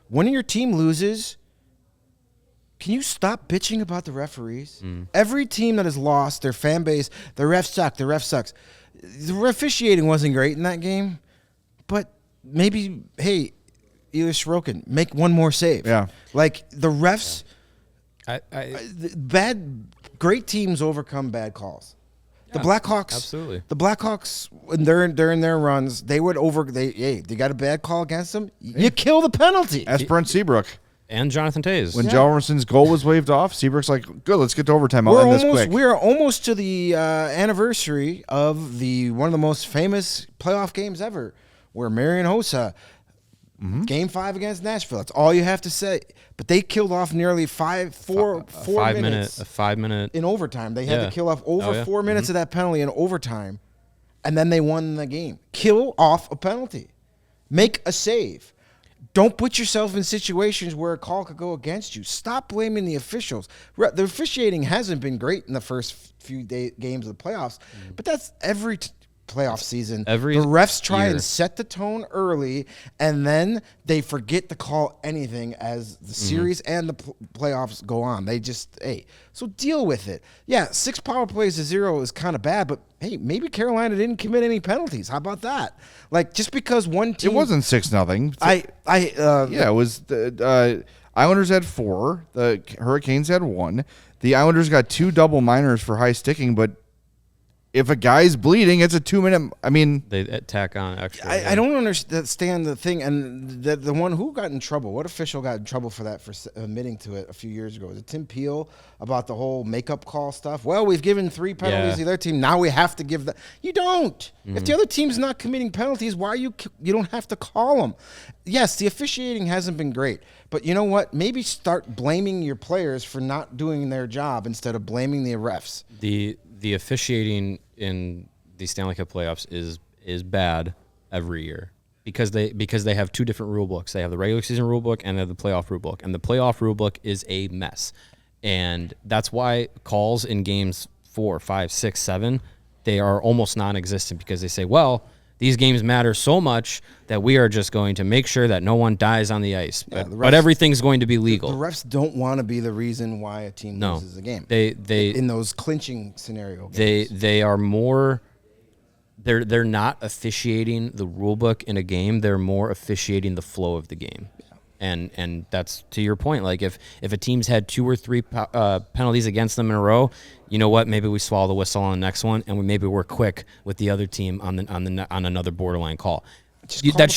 when your team loses, can you stop bitching about the referees? Every team that has lost, their fan base, the ref sucks. The officiating wasn't great in that game, but maybe, hey, Ilya Sorokin, make one more save. Yeah. Like, the refs, great teams overcome bad calls. The Blackhawks, absolutely. The Blackhawks, when they're in their runs, they got a bad call against them. You kill the penalty. As Brent Seabrook. And Jonathan Toews. When Jalverson's goal was waved off, Seabrook's like, good, let's get to overtime. I'll end this quick. We are almost to the anniversary of one of the most famous playoff games ever, where Marian Hossa, Game 5 against Nashville. That's all you have to say. But they killed off nearly 4 minutes. A 5 minute. In overtime. They had to kill off over 4 minutes of that penalty in overtime, and then they won the game. Kill off a penalty. Make a save. Don't put yourself in situations where a call could go against you. Stop blaming the officials. The officiating hasn't been great in the first few games of the playoffs, but that's every playoff season. The refs try and set the tone early, and then they forget to call anything as the series and the playoffs go on. They just, so deal with it. Yeah, 6 power plays to 0 is kind of bad, but hey, maybe Carolina didn't commit any penalties. How about that? Like, just because one team... It wasn't 6-0. It was the Islanders had 4. The Hurricanes had 1. The Islanders got 2 double minors for high sticking, but if a guy's bleeding, it's a 2-minute. I mean, they tack on extra. I don't understand the thing, and the one who got in trouble. What official got in trouble for that, for admitting to it a few years ago? Was it Tim Peel about the whole makeup call stuff? Well, we've given 3 penalties to the other team. Now we have to give that. You don't. If the other team's not committing penalties, why you don't have to call them? Yes, the officiating hasn't been great, but you know what? Maybe start blaming your players for not doing their job instead of blaming the refs. The officiating in the Stanley Cup playoffs is bad every year because they have 2 different rule books. They have the regular season rule book and they have the playoff rule book, and the playoff rule book is a mess. And that's why calls in games 4, 5, 6, 7, they are almost non-existent, because they say, well, these games matter so much that we are just going to make sure that no one dies on the ice. But everything's going to be legal. The refs don't want to be the reason why a team loses a game. They in those clinching scenario games. They are more... They're not officiating the rule book in a game. They're more officiating the flow of the game. Yeah. And that's to your point. Like, if a team's had 2 or 3 penalties against them in a row, you know what? Maybe we swallow the whistle on the next one, and maybe we're quick with the other team on another borderline call. That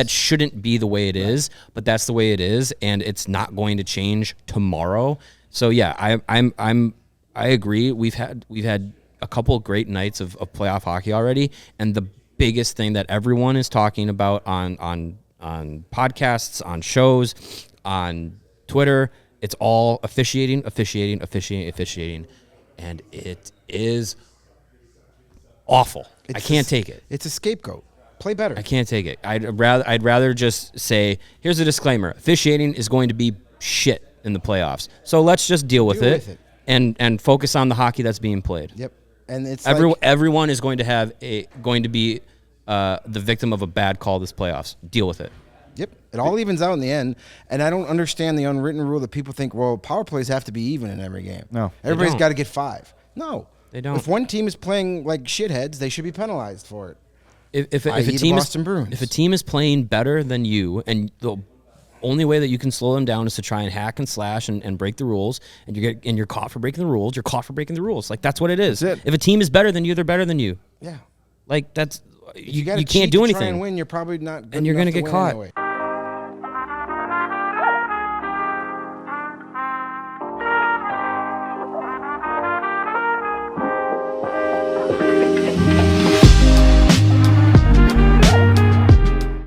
shouldn't be the way it is, but that's the way it is, and it's not going to change tomorrow. So yeah, I agree. We've had a couple of great nights of playoff hockey already, and the biggest thing that everyone is talking about on podcasts, on shows, on Twitter, it's all officiating, and it is awful. I can't take it. It's a scapegoat. Play better. I can't take it. I'd rather just say, here's a disclaimer: officiating is going to be shit in the playoffs, so let's just deal with it. And focus on the hockey that's being played. Yep. And it's everyone is going to be the victim of a bad call this playoffs. Deal with it. Yep. It all evens out in the end. And I don't understand the unwritten rule that people think, well, power plays have to be even in every game. No. Everybody's got to get 5. No. They don't. If one team is playing like shitheads, they should be penalized for it. If a team is playing better than you, and the only way that you can slow them down is to try and hack and slash and break the rules, and you're caught for breaking the rules, you're caught for breaking the rules. Like, that's what it is. That's it. If a team is better than you, they're better than you. Yeah. Like, that's... You can't do anything. Try and win, you're probably not good and you're going to get caught. Anyway.